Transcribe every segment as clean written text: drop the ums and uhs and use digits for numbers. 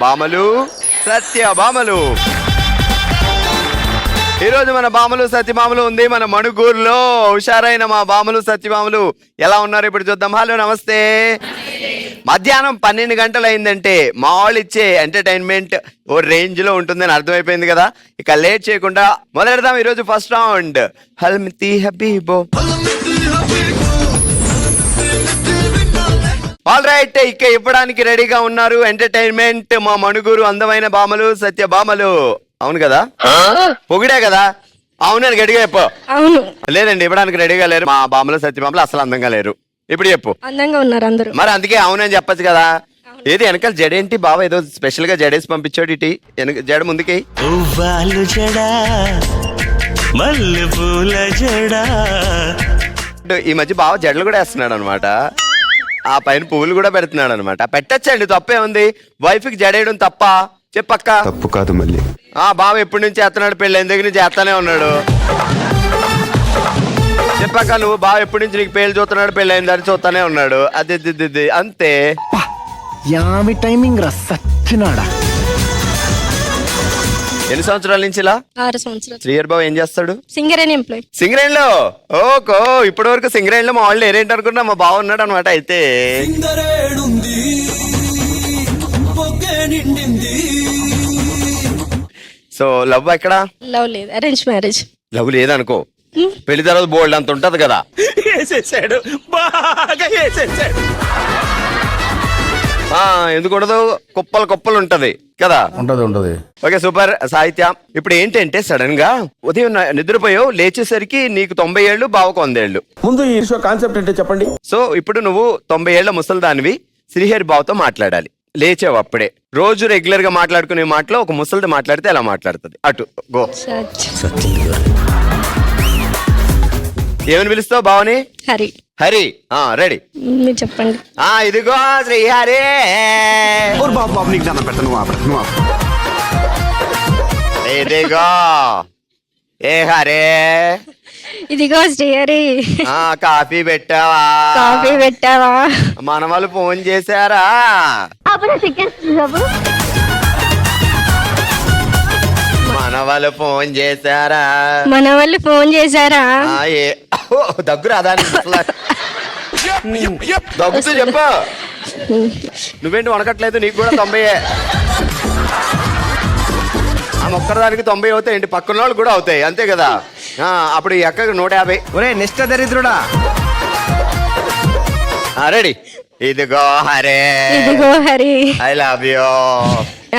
భామలు సత్య భామలు. ఈరోజు మన భామలు సత్యభామలు ఉంది మన మణుగూరులో. హుషారైన మా భామలు సత్యభామలు ఎలా ఉన్నారు ఇప్పుడు చూద్దాం. హలో నమస్తే. మధ్యాహ్నం 12 గంటలు అయిందంటే మా వాళ్ళు ఇచ్చే ఎంటర్టైన్మెంట్ ఓ రేంజ్ లో ఉంటుందని అర్థమైపోయింది కదా. ఇక లేట్ చేయకుండా మొదలెడదాం ఈరోజు ఫస్ట్ రౌండ్. హల్మితి హబీబో. ఆల్ రైట్, ఇక ఇవ్వడానికి రెడీగా ఉన్నారు ఎంటర్టైన్మెంట్ మా మణుగూరు అందమైన భామలు సత్య భామలు. అవును కదా, పొగిడే కదా. అవునని గట్టిగా చెప్పు. అవును. లేదండి, ఇవ్వడానికి రెడీగా లేరు మా భామలు సత్య భామలు, అసలు అందంగా లేరు. ఇప్పుడు చెప్పు. అందంగా ఉన్నారు అందరూ. మరి అందుకే అవునని చెప్పచ్చు కదా. ఏది వెనకాల జడేంటి బాబా, ఏదో స్పెషల్ గా జడేసి పంపించాడు. ఇటీ జడ ముందుకి. ఈ మధ్య బావ జడలు కూడా వేస్తున్నాడు అనమాట. ఆ పైన పువ్వులు కూడా పెడుతున్నాడు అనమాట. పెట్టచ్చండి, తప్పే ఉంది. వైఫ్ కి జడేయడం తప్ప చెప్పక్క? తప్పు కాదు మళ్ళీ. బావ ఎప్పటి నుంచి చేస్తున్నాడు, పెళ్ళైన దగ్గర నుంచి చేస్తానే ఉన్నాడు. చెప్పక్క నువ్వు బావ ఎప్పటి నుంచి నీకు పేర్లు చూస్తున్నాడు, పెళ్ళైన దాన్ని చూస్తానే ఉన్నాడు. అది అంతే. యామి టైమింగ్ రా సచ్చినాడా. ఎన్ని సంవత్సరాల నుంచి ఇలా? 6 సంవత్సరాలు. శ్రీహర్ బాబు ఏం చేస్తాడు? Singer and employee. సింగరేణ్ లో. ఓకో, ఇప్పటి వరకు సింగరేణ్ లో మా వాళ్ళు ఏరేంటి అనుకున్నా, మా బావ ఉన్నాడు అనమాట. అయితే సో లవ్ ఎక్కడ? లవ్ లేదు, అరేంజ్ మ్యారేజ్. లవ్ లేదనుకో, పెళ్లి తర్వాత బోల్డ్ అంత ఉంటది కదా. ఎందుకు ఉండదు, కుప్పలు కుప్పలు ఉంటది కదా. ఉంటది. Okay super. సాహిత్య, ఇప్పుడు ఏంటంటే సడన్ గా ఉదయం నిద్రపోయావు, లేచేసరికి నీకు 90 ఏళ్ళు, బావకు 100 ఏళ్ళు. ముందు ఈ షో కాన్సెప్ట్ ఏంటో చెప్పండి. సో ఇప్పుడు నువ్వు 90 ఏళ్ల ముసలిదానివి శ్రీహరి బావతో మాట్లాడాలి. లేచావు అప్పుడే. రోజు రెగ్యులర్ గా మాట్లాడుకునే మాటలో ఒక ముసలిది మాట్లాడితే ఎలా మాట్లాడుతుంది? అటు గో. ఏమని పిలుస్తావు బావని? హరి. హరి. రెడీ, మీరు చెప్పండి. ఇదిగో శ్రీహరి. ఇదిగో ఏ హరే. ఇదిగో శ్రీహరి. కాఫీ పెట్టావా? కాఫీ పెట్టావా? మన వాళ్ళు ఫోన్ చేశారా? మన వాళ్ళు ఫోన్ చేశారా? మన వాళ్ళు ఫోన్ చేశారా? దగ్గు రాదా? దగ్గుతూ చెప్పు. నువ్వేంటి వనకట్లేదు? నీకు కూడా 90. ఒక్కదానికి 90 అవుతాయి ఏంటి, పక్కన వాళ్ళు కూడా అవుతాయి, అంతే కదా. అప్పుడు ఈ అక్కకి 150. ఒరే నిష్ట దరిద్రుడా. రెడీ. ఇదిగో హరే. ఇదిగో Hari. I love you.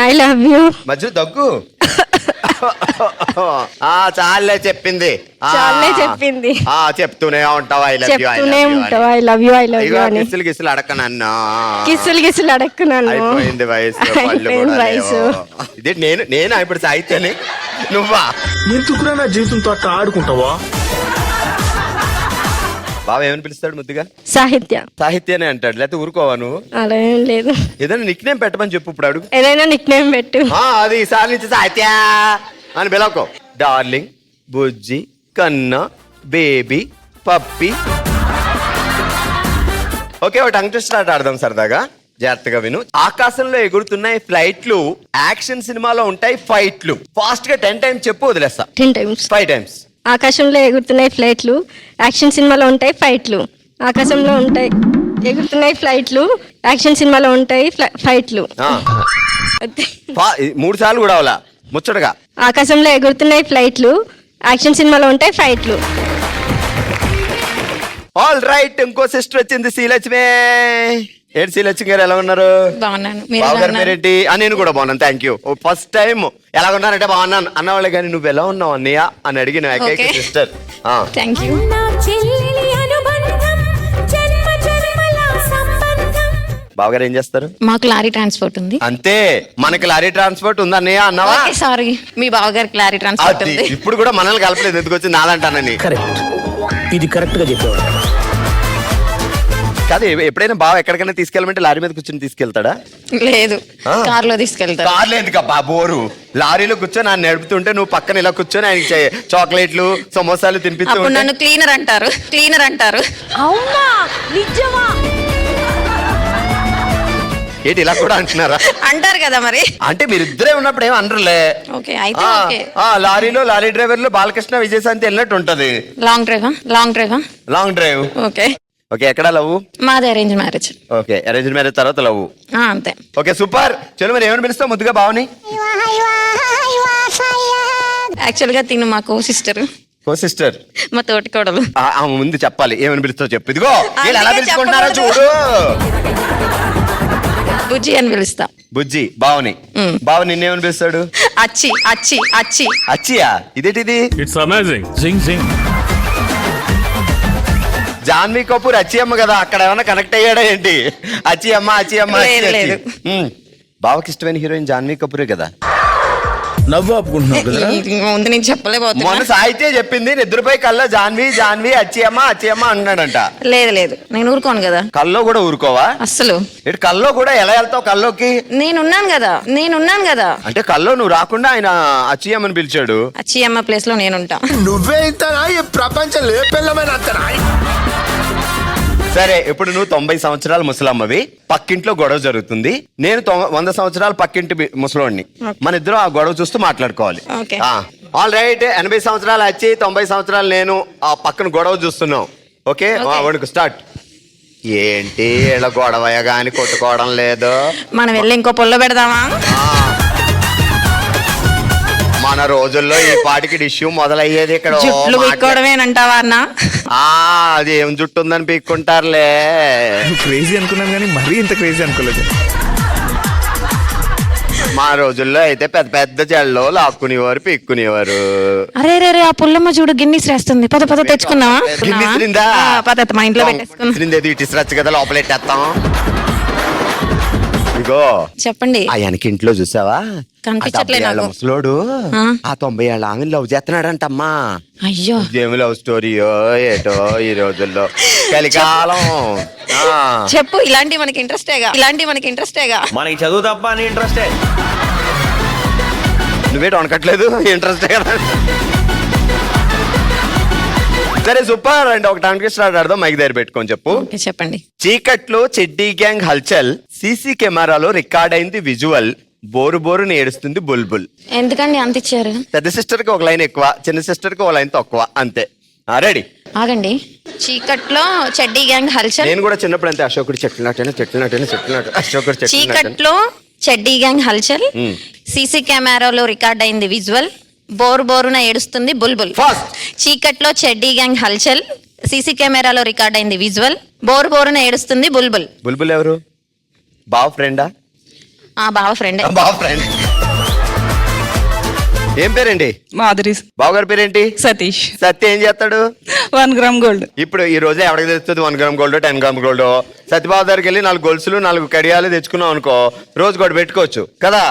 I love you. మధ్య దగ్గు. చాలే చెప్పింది. చాలే చెప్పింది. చెప్తూనే ఉంటావు ఐ లవ్ యూ. చెప్తూనే ఉంటావు I love you. I love you అని. కిసులు గిసులు అడక్క నన్ను. కిసులు అడక్కు నన్ను. అయిపోయింది వయసు. ఇది నేను ఇప్పుడు సాహిత్యాన్ని. నువ్వా? ఎందుకురా నా జీవితంతో అట్లా ఆడుకుంటావా? బావ ఏమని పిలుస్తాడు ముద్దుగా? సాహిత్య. సాహిత్యనే అంటాడు, లేకపోతే ఊరుకోవా నువ్వు? అలా ఏం లేదు. ఏదైనా నిక్ నేమ్ పెట్టమని చెప్పు. ఇప్పుడు అడుగు. ఏదైనా నిక్ నేమ్ పెట్టు. అది ఈసారి నుంచి సాహిత్య అని పిలవకో. డార్లింగ్, బుజ్జి, కన్నా, బేబీ, పప్పి. ఓకే, ఒక టంగ్ ట్విస్టర్ ఆట ఆడదాం సరదాగా. జాగ్రత్తగా విను. ఆకాశంలో ఎగురుతున్నాయి ఫ్లైట్లు, యాక్షన్ సినిమాలో ఉంటాయి ఫైట్లు. ఫాస్ట్ గా 10 టైమ్స్ చెప్పు, వదిలేస్తా. 10 టైమ్స్. 5 టైమ్స్. ఆకాశంలో ఎగురుతున్నాయి ఫ్లైట్లు, యాక్షన్ సినిమాలో ఉంటాయి ఫైట్లు. ఆకాశంలో ఉంటాయి ఎగురుతున్నాయి ఫ్లైట్లు, యాక్షన్ సినిమాలో ఉంటాయి ఫైట్లు. 3 సార్లు కూడా అవలా ముచ్చటగా. ఆకాశంలో ఎగురుతున్నాయి ఫ్లైట్లు, యాక్షన్ సినిమాలో ఉంటాయి ఫైట్లు. ఆల్ రైట్, ఇంకో సిస్టర్ వచ్చింది, శ్రీలక్ష్మి. ఏంటి శ్రీలక్ష్మి గారు ఎలా ఉన్నారు? బాగున్నాను. బావగారు పేరేంటి? నేను కూడా బాగున్నాను, థ్యాంక్ యూ. ఫస్ట్ టైం ఎలా ఉన్నారంటే బాగున్నాను అన్నవాళ్ళే, కానీ నువ్వు ఎలా ఉన్నావు అన్నయ్య అని అడిగిన ఏకైక సిస్టర్. Thank you. బావగారు ఏం చేస్తారు? మాకు లారీ ట్రాన్స్పోర్ట్ ఉంది. అంతే, మనకి లారీ ట్రాన్స్పోర్ట్ ఉంది అన్నయ్య అన్నావా? సారీ, మీ బావగారికి లారీ ట్రాన్స్పోర్ట్ ఉంది. ఇప్పుడు కూడా మనల్ని కలపలేదు, ఎందుకు వచ్చింది నాలంటానని. కరెక్ట్, ఇది కరెక్ట్ గా చెప్పేవాడు కాదు. ఎప్పుడైనా బావ ఎక్కడికైనా తీసుకెళ్ళమంటే లారీ మీద కూర్చొని తీసుకెళ్తాడా? లేదు, కార్ లో తీసుకెళ్తారు. కార్లో ఎందుకబ్బా బోరు? లారీలో కూర్చొని ఆయన నడుపుతుంటే నువ్వు పక్కన ఇలా కూర్చొని ఆయనకి చాక్లెట్లు, సమోసాలు తినిపిస్తూ. నన్ను క్లీనర్ అంటారు. అవునా? నిజమా? ఏంటి ఇలా కూడా అంటున్నారా? అంటారు కదా మరి. అంటే మీరిద్దరే ఉన్నప్పుడు ఏం అనరులే. ఓకే అయితే ఓకే. లారీలో లారీ డ్రైవర్లు బాలకృష్ణ విజయశాంతి వెళ్ళినట్టు ఉంటది. లాంగ్ డ్రైవా. Long drive. ఓకే ఓకే, ఎక్కడ లవ్? మాది arrange marriage. Okay, arrange marriage తర్వాత లవ్. అంతే. Okay super. చలో మరి ఏమని పిలుస్తావు ముద్దుగా బావని? యాక్చువల్ గా తిను మా కో సిస్టర్, కో సిస్టర్, మా తోటి కోడలు. ముందు చెప్పాలి ఏమని పిలుస్తావు చెప్పు. ఇదిగో వీళ్ళు ఎలా అందుకే పిలుచుకుంటున్నారో చెప్పకూడదు. చూడు. బుజ్జి అని పిలుస్తా. బుజ్జి బావని. బావ నిన్నేమని పిలుస్తాడు? అచ్చి అచ్చి అచ్చి. అచ్చియా? ఇదేంటిది? It's amazing. జింగ్ జింగ్. జాన్వీ కపూర్ అచ్చి అమ్మ కదా, అక్కడ ఏమైనా కనెక్ట్ అయ్యాడా ఏంటి? అచ్చి అమ్మ అచ్చి అమ్మ అచ్చి, లేదు, అచ్చి. లేదు. బావకి ఇష్టమైన హీరోయిన్ జాన్వీ కపూరే కదా. నవ్వు ఆపుకుంటున్నావు కదా. ముందు నేను చెప్పలేకపోతున్నా. మొన్న సాహిత్య చెప్పింది నిద్రపై కల్లో జాన్వీ జాన్వీ అచ్చి అమ్మ అన్నాడంట. లేదు నేను ఊరుకోను కదా. కల్లో కూడా ఊరుకోవా? అస్సలు. ఇటు కల్లో కూడా ఎలా వెళ్తావు కల్లోకి? నేనున్నాను కదా. అంటే కల్లో నువ్వు రాకుండా ఆయన అచ్చి అమ్మని పిలిచాడు. అచ్చి అమ్మ ప్లేస్ లో నేనుంటా. నువ్వే ఇస్తానా ఈ ప్రపంచం లేపెళ్ళమైన అత్తనా? సరే, ఇప్పుడు నువ్వు 90 సంవత్సరాల ముసలమ్మవి, పక్కింట్లో గొడవ జరుగుతుంది. నేను 100 సంవత్సరాల పక్కింటి ముసలోడిని. మన ఇద్దరు ఆ గొడవ చూస్తూ మాట్లాడుకోవాలి. ఓకే. All right. 80 సంవత్సరాలు వచ్చి 90 సంవత్సరాలు నేను ఆ పక్కన గొడవ చూస్తున్నావు. ఓకే, వణుకు స్టార్ట్. ఏంటి ఇలా గొడవయ గాని కొట్టుకోవడం లేదు? మనం వెళ్ళి ఇంకో పొల్లో పెడదామా? మన రోజుల్లో ఈ పాటికి డిష్యూ మొదలయ్యేది ఇక్కడ. జుట్లు పీక్కోవడమేనంటావా అన్న? అది ఏం జుట్టు ఉందని పీక్కుంటారులే. క్రేజీ అనుకున్నాను కానీ మరీ ఇంత క్రేజీ అనుకోలేదు. మా రోజుల్లో అయితే పెద్ద పెద్ద జల్లో లాక్కునేవారు, పీక్కునేవారు. అరే ఆ పుల్లమ్మ చూడు గిన్నీస్ రాస్తుంది. పద తెచ్చుకుందామా? గిన్నిసిరిందా? పద మా ఇంట్లో పెట్టేసుకుందాం. ఇటు కదా లోపలెట్టేస్తాం. ఇగో చెప్పండి. ఆయనకి ఇంట్లో చూసావా? కనిపించట్లే నాకు. ముసలోడు ఆ 90 ఏళ్ళ ఆమె లవ్ చేస్తున్నాడంటమ్మా. అయ్యో, ఏమి లవ్ స్టోరీయో ఏటో ఈ రోజుల్లో కలికాలం. చెప్పు. ఇలాంటివి మనకి ఇంట్రెస్టేగా. మనకి చదువు తప్ప అని ఇంట్రెస్టే. నువ్వేట వనకట్లేదు, ఇంట్రెస్ట్ కదా. సరే సూపర్. అండ్ ఒక టంగ్ స్టార్ట్ ఆడదాం. మైక్ దగ్గర పెట్టుకొని చెప్పు. ఓకే, చెప్పండి. చీకట్లో చెడ్డీ గ్యాంగ్ హల్చల్, సీసీ కెమెరాలో రికార్డ్ అయింది విజువల్, బోరుని ఏడుస్తుంది బుల్బుల్. ఎందుకండి అంత ఇచ్చారు? పెద్ద సిస్టర్ కి ఒక లైన్ ఎక్కువ, చిన్న సిస్టర్ కి ఒక లైన్ తక్కువ, అంతే. రెడీ? ఆగండి. చీకట్లో చెడ్డీ గ్యాంగ్ హల్చల్. నేను కూడా చిన్నప్పుడు అంతే. అశోకుడు చెట్టినట్టు అశోకుడు చీకట్లో చెడ్డీ గ్యాంగ్ హల్చల్, సీసీ కెమెరాలో రికార్డ్ అయింది విజువల్, బోరున ఏడుస్తుంది బుల్బుల్. ఫాస్ట్. చీకట్లో చెడ్డీ గ్యాంగ్ హల్చల్, సీసీ కెమెరాలో రికార్డ్ అయింది విజువల్, బోరున ఏడుస్తుంది బుల్బుల్. బుల్బుల్ ఎవరు? బావ ఫ్రెండా? బావ ఫ్రెండ్. బావ ఫ్రెండ్. ఏం పేరండి? మాధురి. బావగారి పేరేంటి? సతీష్. సత్య ఏం చేస్తాడు? 1 గ్రామ్ గోల్డ్. ఇప్పుడు ఈ రోజే ఎవరికి తెలుస్తుంది 1 gram gold 10 gram gold? Satyababu దగ్గరికి వెళ్ళి 4 గొలుసులు 4 కడియాలు తెచ్చుకున్నాం అనుకో, రోజు కూడా పెట్టుకోవచ్చు కదా.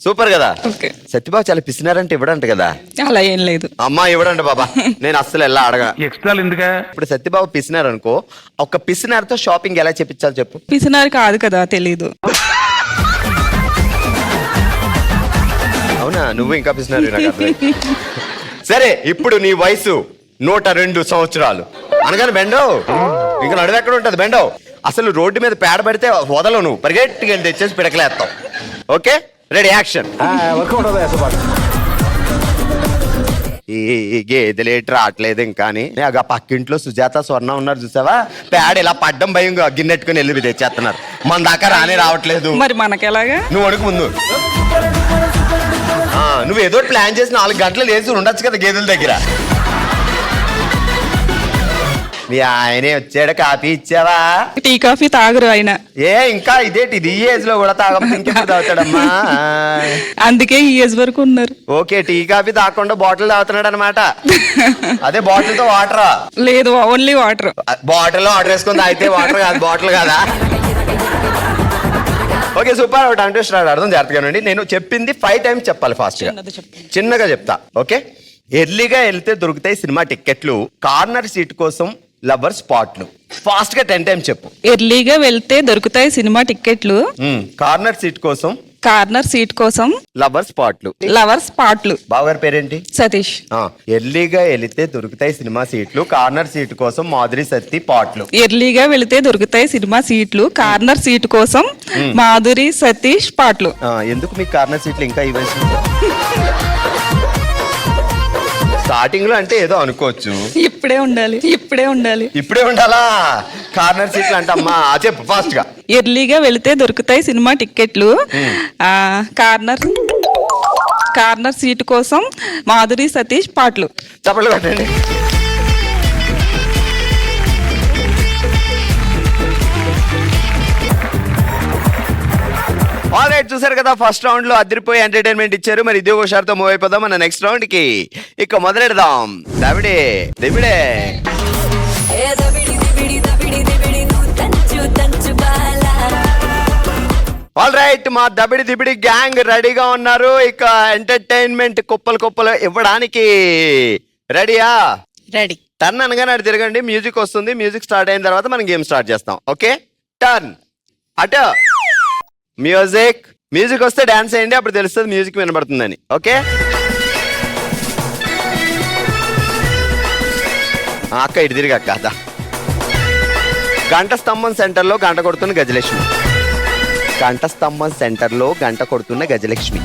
సూపర్ కదా. ఓకే. సత్యబాబు చాలా పిసినారంటే ఇవ్వడంట కదా. అలా ఏం లేదు. అమ్మా ఇవ్వడంట బాబా. నేను అస్సలు ఎలా అడగా. ఎక్స్ట్రా ఎందుకా? ఇప్పుడు సత్యబాబు పిసినారు అనుకో, ఒక పిసినారితో షాపింగ్ ఎలా చెప్పించాలి చెప్పు? పిసినారు కాదు కదా, తెలీదు. అవునా? నువ్వు ఇంకా పిసినారు నాకు అర్థమైంది. సరే, ఇప్పుడు నీ వయసు 102 సంవత్సరాలు అనగానే బెండో ఇంకా నడువు ఎక్కడ ఉంటది బెండో? అసలు రోడ్డు మీద పేడ పడితే వదలవు, నువ్వు పరిగెట్టుకు వెళ్ళి తెచ్చేసి పిడకలేస్తావు. Okay, ready, action. వర్కౌట్ అవుతాయి అసలు. ఈ గేదెలేటి రావట్లేదు ఇంకా అని ఆ పక్కింట్లో సుజాత స్వర్ణ ఉన్నారు చూసావా, పేడ ఇలా పడ్డం భయం గిన్నెట్టుకుని వెళ్ళి తెచ్చేస్తున్నారు. మన దాకా రానే రావట్లేదు. మరి మనకెలాగా? నువ్వు అడుగు ముందు. నువ్వు ఏదో ప్లాన్ చేసి 4 గంటలు లేచి ఉండొచ్చు కదా గేదెల దగ్గర. మీ ఆయనే వచ్చాడు, కాఫీ ఇచ్చావా? టీ కాఫీ తాగరు ఆయన. ఇంకా ఇదేంటి ఇది ఈ ఏజ్ లో కూడా తాగకపోతే ఇంకెప్పుడు తాగుతాడమ్మా? అందుకే ఈ ఏజ్ వరకు ఉన్నారు. ఓకే, టీ కాఫీ తాగకుండా బాటిల్ తాగుతున్నాడు అనమాట. అదే బాటిల్ తో వాటరా? లేదు, ఓన్లీ వాటర్. బాటిల్ లో వాటర్ వేసుకుంది అయితే వాటర్ కాదు, బాటిల్ కాదా? Okay super. ఒకటి అంటే స్టార్ట్ అర్థం జాగ్రత్తగానండి. నేను చెప్పింది 5 టైమ్స్ చెప్పాలి ఫాస్ట్ గా. చిన్నగా చెప్తా. ఓకే. ఎర్లీగా వెళ్తే దొరుకుతాయి సినిమా టికెట్లు, కార్నర్ సీట్ కోసం లవర్ స్పాట్లు. ఫాస్ట్ గా 10 టైమ్స్ చెప్పు. ఎర్లీగా వెళ్తే దొరుకుతాయి సినిమా టికెట్లు, కార్నర్ సీట్ కోసం కార్నర్ సీట్ కోసం లవర్ స్పాట్లు. లవర్స్ పాటలు. బావగారి పేరేంటి? సతీష్. ఎర్లీగా వెళితే దొరుకుతాయి సినిమా సీట్లు, కార్నర్ సీట్ కోసం మాధురి సత్తి పాటలు. ఎర్లీగా వెళితే దొరుకుతాయి సినిమా సీట్లు, కార్నర్ సీట్ కోసం మాధురి సతీష్ పాటలు. ఎందుకు మీకు కార్నర్ సీట్లు ఇంకా ఇవ్వచ్చు? స్టార్టింగ్ లో అంటే ఏదో అనుకోవచ్చు, ఇప్పుడే ఉండాలి. ఇప్పుడే ఉండాలా? కార్నర్ సీట్లు అంటే అమ్మా చెప్పు ఫాస్ట్ గా. ఎర్లీగా వెళితే దొరుకుతాయి సినిమా టిక్కెట్లు, కార్నర్ సీట్ కోసం మాధురి సతీష్ పాటలు. చప్పట్లు కొట్టండి. ఆల్రైట్, చూసారు కదా ఫస్ట్ రౌండ్ లో అదిరిపోయి ఎంటర్టైన్మెంట్ ఇచ్చారు. మరి ఇది హుషారుతో మూవ్ అయిపోదాం మన నెక్స్ట్ రౌండ్ కి. ఇక మొదలెడదాం. దబిడే దిబిడే. ఆల్ రైట్, మా దబిడి దిబిడి గ్యాంగ్ రెడీగా ఉన్నారు. ఇక ఎంటర్టైన్మెంట్ కుప్పలు ఇవ్వడానికి రెడీయా? రెడీ. టర్న్ అనగానే అటు తిరగండి, మ్యూజిక్ వస్తుంది. మ్యూజిక్ స్టార్ట్ అయిన తర్వాత మనం గేమ్ స్టార్ట్ చేస్తాం. Okay, turn. అటు మ్యూజిక్ వస్తే డాన్స్ చేయండి, అప్పుడు తెలుస్తుంది మ్యూజిక్ వినబడుతుందని. ఓకే, అక్క ఇటు తిరిగి అక్క. అదా గంట స్తంభం సెంటర్లో గంట కొడుతున్న గజలక్ష్మి. గంట స్తంభం సెంటర్లో గంట కొడుతున్న గజలక్ష్మి.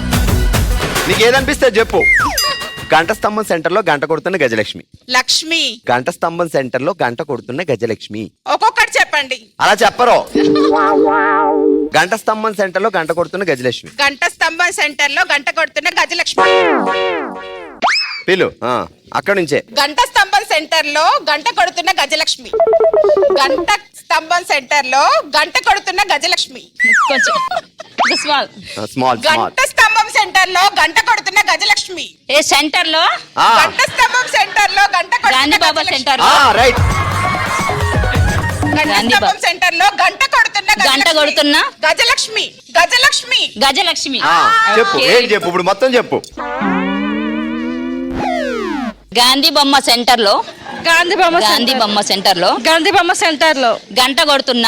నీకు ఏదనిపిస్తే చెప్పు. గంట స్తంభం సెంటర్లో గంట కొడుతున్న గజలక్ష్మి. లక్ష్మి. గంట స్తంభం సెంటర్లో గంట కొడుతున్న గజలక్ష్మి. ఒక్కొక్కటి చెప్పండి. అలా చెప్పరు. గంట స్తంభం సెంటర్లో గంట కొడుతున్న గజలక్ష్మి. గంట స్తంభం సెంటర్ లో గంట కొడుతున్న గజలక్ష్మి. పిలు అక్కడ నుంచే. గంట స్తంభం సెంటర్ లో గంట కొడుతున్న గజలక్ష్మి. గంట స్తంభం సెంటర్ లో గంట కొడుతున్న గజలక్ష్మి. స్మాల్ గంట స్తంభం సెంటర్ లో గంట కొడుతున్న గజలక్ష్మి. ఏ సెంటర్ లో? గంట స్తంభం సెంటర్ లో గంట గాంధీ బాబా సెంటర్ లో. రైట్. గంట స్తంభం సెంటర్ లో గంట కొడుతున్న గజలక్ష్మి. గజలక్ష్మి. చెప్పు, ఏంటి చెప్పు ఇప్పుడు మొత్తం చెప్పు. గాంధీ బొమ్మ సెంటర్ లో. గాంధీ బొమ్మ సెంటర్ లో గంట కొడుతున్న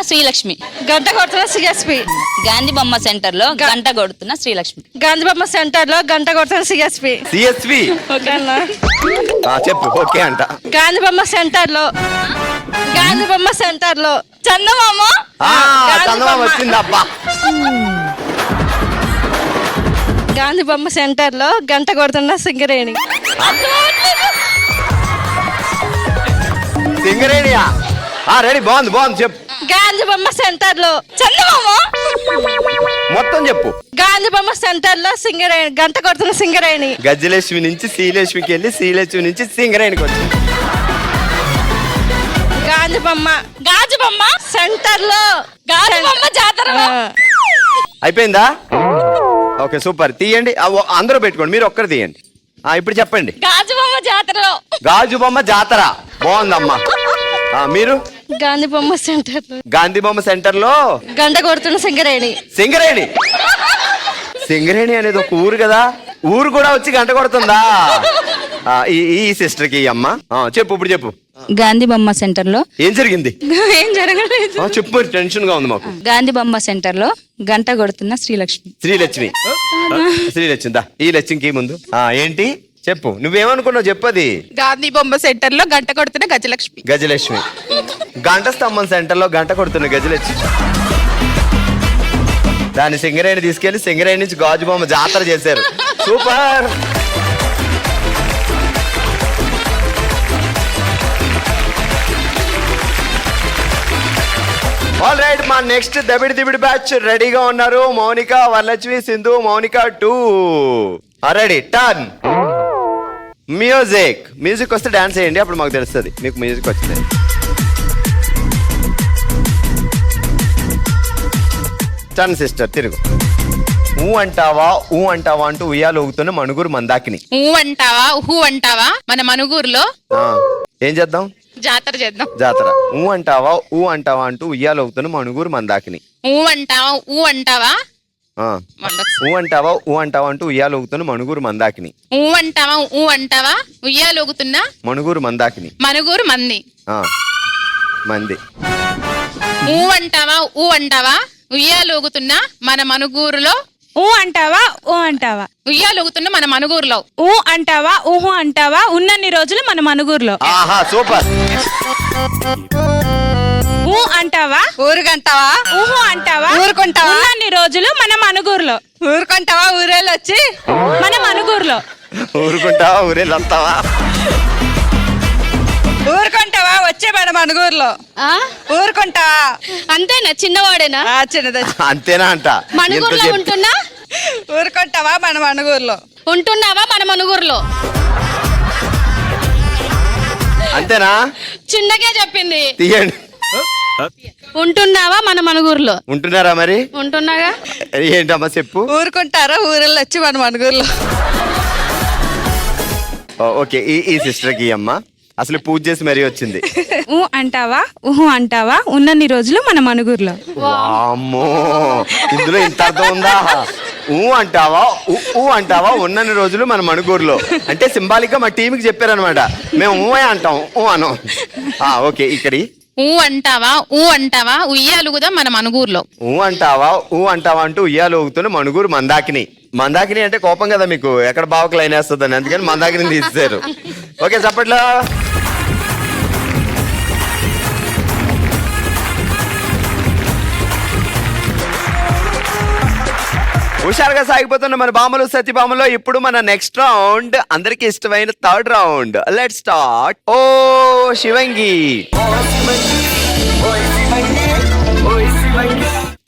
శ్రీలక్ష్మి. గంట కొడుతున్న సిఎస్పి. గాంధీ బొమ్మ సెంటర్ లో గంట కొడుతున్న శ్రీలక్ష్మి. గాంధీ బొమ్మ సెంటర్ లో గంట కొడుతున్న సిఎస్పి. చెప్పు. ఓకే అంట. గాంధీ బొమ్మ సెంటర్ లో చందమామ. చందమామ వచ్చిందబ్బా. గాంధీ బొమ్మ సెంటర్ లో గంట కొడుతున్న సింగరేణి. సింగరేణియా? రెడీ, బాగుంది చెప్పు. గాంధీ బొమ్మ సెంటర్ లో చందమామ. మొత్తం చెప్పు. గాంధీ బొమ్మ సెంటర్ లో సింగరేణి, గంట కొడుతున్న సింగరేణి. గజలక్ష్మి నుంచి శ్రీలక్ష్మికి వెళ్ళి శ్రీలక్ష్మి నుంచి సింగరేణికి వచ్చింది. గాంధీ బొమ్మ సెంటర్ లో జాతర. అయిపోయిందా? Okay, super. తీయండి, అందరూ పెట్టుకోండి, మీరు ఒక్కరు తీయండి. ఇప్పుడు చెప్పండి. గాజు బొమ్మ జాతర. బాగుందమ్మా. మీరు? గాంధీ బొమ్మ సెంటర్ లో గంట కొడుతున్న సింగరేణి అనేది ఒక ఊరు కదా, ఊరు కూడా వచ్చి గంట కొడుతుందా? ఈ సిస్టర్ కి అమ్మ చెప్పు, ఇప్పుడు చెప్పు. గాంధీ బొమ్మ సెంటర్ లో ఏం జరిగింది? ఏం జరగలేదు. చెప్పు, టెన్షన్ గా ఉంది మాకు. గాంధీ బొమ్మ సెంటర్ లో గంట కొడుతున్న శ్రీలక్ష్మి. దా ఈ లక్ష్మికి ముందు ఏంటి చెప్పు, నువ్వేమనుకున్నావు చెప్పది. గాంధీ బొమ్మ సెంటర్ లో గంట కొడుతున్న గజలక్ష్మి. గంట స్తంభం సెంటర్ లో గంట కొడుతున్న గజలక్ష్మి. దాన్ని సింగరేణి తీసుకెళ్లి సింగరేణి నుంచి గాజు బొమ్మ జాతర చేశారు. సూపర్. ఆల్ రైట్, మా నెక్స్ట్ దబిడి బ్యాచ్ రెడీగా ఉన్నారు. Mounika, Varalakshmi, Sindhu. Mounika 2 ready. Turn. Music వస్తే డాన్స్ చేయండి, అప్పుడు మాకు తెలుస్తుంది మీకు మ్యూజిక్ వచ్చింది. టర్న్ సిస్టర్, తిరుగు. ఊ అంటావా అంటూ ఉయ్యాలు ఊగుతున్న మణుగూరు మందాకిని. ఊ అంటావా మన మనుగూరులో ఏం చేద్దాం? జాతర చేద్దాం. జాతర. ఊ అంటావా అంటూ ఉయ్యాలు ఊగుతున్న మణుగూరు మందాకిని. ఊ అంటావా ఊ అంటావా అంటూ ఉయ్యాలు ఊగుతున్న మణుగూరు మందాకిని. ఊ అంటావా ఉయ్యాలూగుతున్న మణుగూరు మందాకిని. మనుగూరు మంది. మంది. ఊ అంటావా ఉయ్యాలూగుతున్న మన మనుగూరులో ఊ అంటావా ఊ అంటావా ఉయ్యాలూగుతున్న మన మనుగూరులో ఊ అంటావా ఊహు అంటావా ఉన్నన్ని రోజులు మన మనుగూరులో ఆహా సూపర్. ఊ అంటావా ఊరుకంటావా ఊహు అంటావా ఊరుకుంటావా? ఉన్నన్ని రోజులు మన మనుగూరులో ఊరుకుంటావా ఊరేళ్ళు వచ్చి మన మనుగూరులో ఊరుకుంటావా ఊరేళ్ళు వస్తావా? ఊరుకుంటావా వచ్చే మన మనుగూరులో ఊరుకుంటావా అంతేనా? చిన్నవాడేనా? చిన్నది అంతేనా అంట. మనుగూరులో ఎంత ఉంటున్నా ఊరుకుంటావా మన మనుగూరులో ఉంటున్నావా మన మనుగూరులో? అంతేనా? చిన్నగా చెప్పింది. తీయండి. ఉంటున్నావా మన మనుగూరులో? ఉంటున్నారా మరి? ఉంటున్నాగా. ఏంటమ్మా చెప్పు. ఊరుకుంటారా ఊరెళ్ళు వచ్చి మన మనుగూరులో ఓకే, ఈ సిస్టర్ కి అమ్మా అసలు పూజ చేసి మరీ వచ్చింది. ఊ అంటావా ఊహు అంటావా ఉన్నన్ని రోజులు మన మనుగూరులో. వామ్మో, ఇందులో ఇంత అర్థం ఉందా? ఊ అంటావా ఊ అంటావా ఉన్నన్ని రోజులు మన మణుగూరులో అంటే సింబాలిక్ గా మా టీంకి చెప్పారనమాట. మేము ఊ అంటాం, ఊ అనం. ఓకే, ఇక్కడి ఊ అంటావా ఉయ్యాలుగుదాం మన మనుగూరులో. ఊ అంటావా అంటూ ఉయ్యాలు ఊగుతున్న మణుగూరు మందాకిని. మందాకిని అంటే కోపం కదా మీకు, ఎక్కడ బావకు లైన్ వేస్తుందని, అందుకని మందాకిని తీసేశారు. ఓకే, చప్పట్లో. హుషారుగా సాగిపోతున్న మన బామలు సత్యభామలో ఇప్పుడు మన నెక్స్ట్ రౌండ్, అందరికి ఇష్టమైన థర్డ్ రౌండ్. Let start. ఓ శివంగి.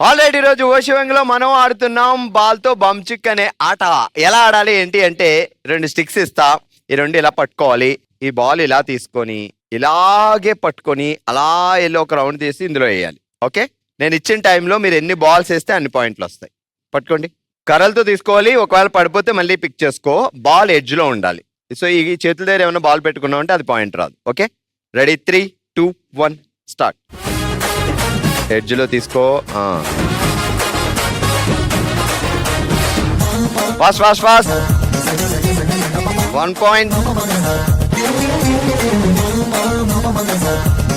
ఆల్రెడీ ఈ రోజు ఓ శివంగిలో మనం ఆడుతున్నాం బాల్ తో బంచిక్ అనే ఆట. ఎలా ఆడాలి ఏంటి అంటే, 2 స్టిక్స్ ఇస్తా, ఈ 2 ఇలా పట్టుకోవాలి. ఈ బాల్ ఇలా తీసుకొని ఇలాగే పట్టుకొని అలా వెళ్ళి ఒక రౌండ్ తీసి ఇందులో వేయాలి. ఓకే, నేను ఇచ్చిన టైంలో మీరు ఎన్ని బాల్స్ వేస్తే అన్ని పాయింట్లు వస్తాయి. పట్టుకోండి. కర్రలతో తీసుకోవాలి, ఒకవేళ పడిపోతే మళ్ళీ పిక్ చేసుకో. బాల్ ఎడ్జ్ లో ఉండాలి. సో ఈ చేతుల దగ్గర ఏమైనా బాల్ పెట్టుకున్నాం అంటే అది పాయింట్ రాదు. Okay, ready? 3, 2, 1 స్టార్ట్. ఎడ్జ్ లో తీసుకో. Fast fast fast. 1 పాయింట్.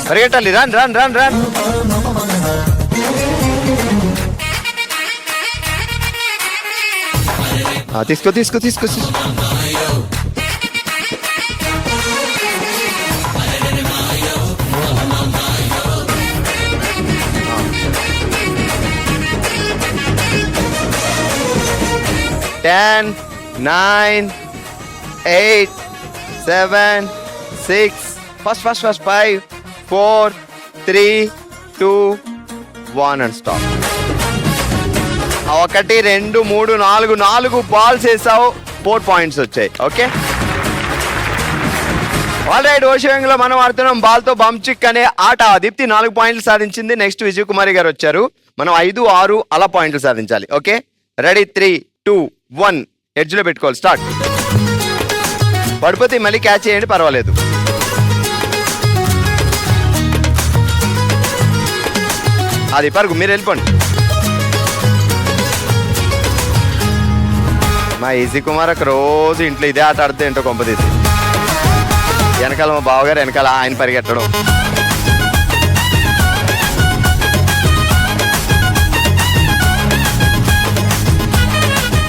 పరిగెట్టాలి. Run run run run. తీసుకో తీసుకో తీసుకో. Ten, 9, 8, 7, 6. Fast. 5, 4, 3, 2, 1 and stop. 1, 2, 3, 4 balls వేసావు, 4 పాయింట్స్ వచ్చాయి. Okay, alright. ఓషియంలో మనం ఆడుతున్నాం బాల్ తో బంచిక్ అనే ఆట. దీప్తి 4 పాయింట్లు సాధించింది. నెక్స్ట్ విజయ్ కుమారి గారు వచ్చారు. మనం 5, 6 అలా పాయింట్లు సాధించాలి. Okay, ready? 3, 2, 1 ఎడ్జ్ లో పెట్టుకోవాలి. స్టార్ట్. పడిపోతే మళ్ళీ క్యాచ్ చేయండి, పర్వాలేదు. అది పరుగు, మీరు వెళ్ళిపోండి. మా ఈజీ కుమార్ ఒక రోజు ఇంట్లో ఇదే ఆట ఆడితే ఏంటో కొంపదీసి. వెనకాల మా బావగారు, వెనకాల ఆయన పరిగెట్టడం.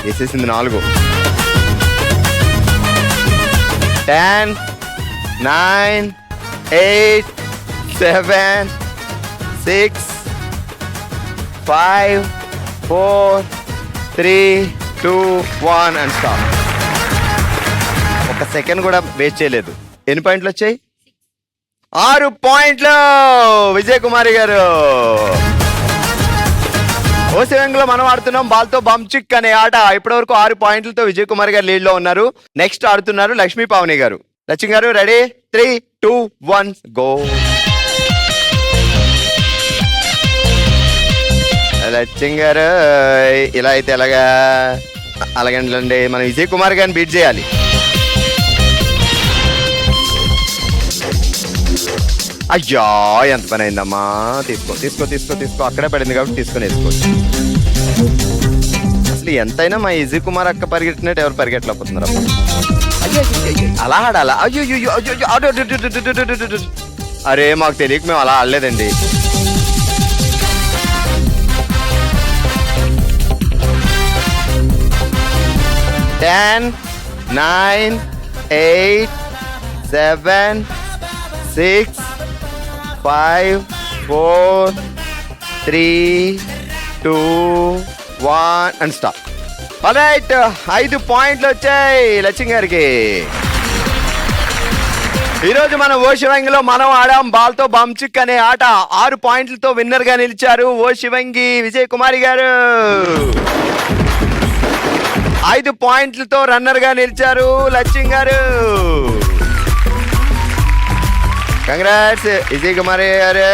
వేసేసింది 4. 10, 9, 8, 7, 6, 5, 4, 3, 2, 1 and stop. 1 సెకండ్ కూడా వేస్ట్ చేయలేదు. ఎన్ని పాయింట్లు వచ్చాయి? 6 పాయింట్లు విజయ్ కుమారి గారు. ఓసివంగిలో మనం ఆడుతున్నాం బాల్ తో బంచిక్ అనే ఆట. ఇప్పటి వరకు 6 పాయింట్లతో విజయ్ కుమార్ గారు లీడ్ లో ఉన్నారు. నెక్స్ట్ ఆడుతున్నారు లక్ష్మీ పావని గారు. లక్ష్మి గారు రెడీ? 3, 2, 1 గో. లక్ష్మి గారు ఇలా అయితే ఎలాగా? అలాగండి, మనం విజయ్ కుమార్ గారిని బీట్ చేయాలి. అయ్యా, ఎంత పని అయిందమ్మా. తీసుకో. అక్కడే పడింది కాబట్టి తీసుకొని వేసుకోవచ్చు. అసలు ఎంతైనా మా ఈజీ కుమార్ అక్క పరిగెట్టినట్టు ఎవరు పరిగెట్టలేకపోతున్నారు అప్పుడు. అలా ఆడాలా? అయ్యో. అరే, మాకు తెలియక మేము అలా ఆడలేదండి. 10, 9, 8, 7, 6, 5, 4, 3, 2, 1 and stop. ఆల్రైట్ 5 పాయింట్లు వచ్చాయి లక్ష్మి గారికి. ఈరోజు మన ఓ శివంగిలో మనం ఆడాం బాల్తో బంచిక్ అనే ఆట. 6 పాయింట్లతో విన్నర్ గా నిలిచారు ఓ శివంగి విజయ్ కుమారి గారు. 5 పాయింట్లతో రన్నర్ గా నిలిచారు లక్ష్మి గారు. కంగ్రాట్స్ విజయ్ కుమారి గారు.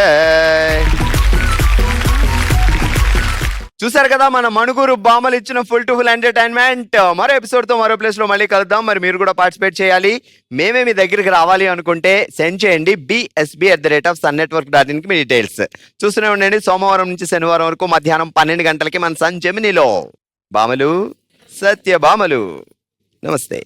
చూసారు కదా మన మణుగూరు బామలు ఇచ్చిన ఫుల్ టు ఫుల్ ఎంటర్టైన్మెంట్. మరో ఎపిసోడ్ తో మరో ప్లేస్ లో మళ్ళీ కలుద్దాం. మరి మీరు కూడా పార్టిసిపేట్ చేయాలి. మేమే మీ దగ్గరికి రావాలి అనుకుంటే సెండ్ చేయండి bsb@sunnetwork.in కి మీ డీటెయిల్స్. చూస్తూనే ఉండండి. సోమవారం నుంచి శనివారం వరకు మధ్యాహ్నం 12 గంటలకి మన సన్ జెమినీలో బామలు సత్య బామలు. నమస్తే.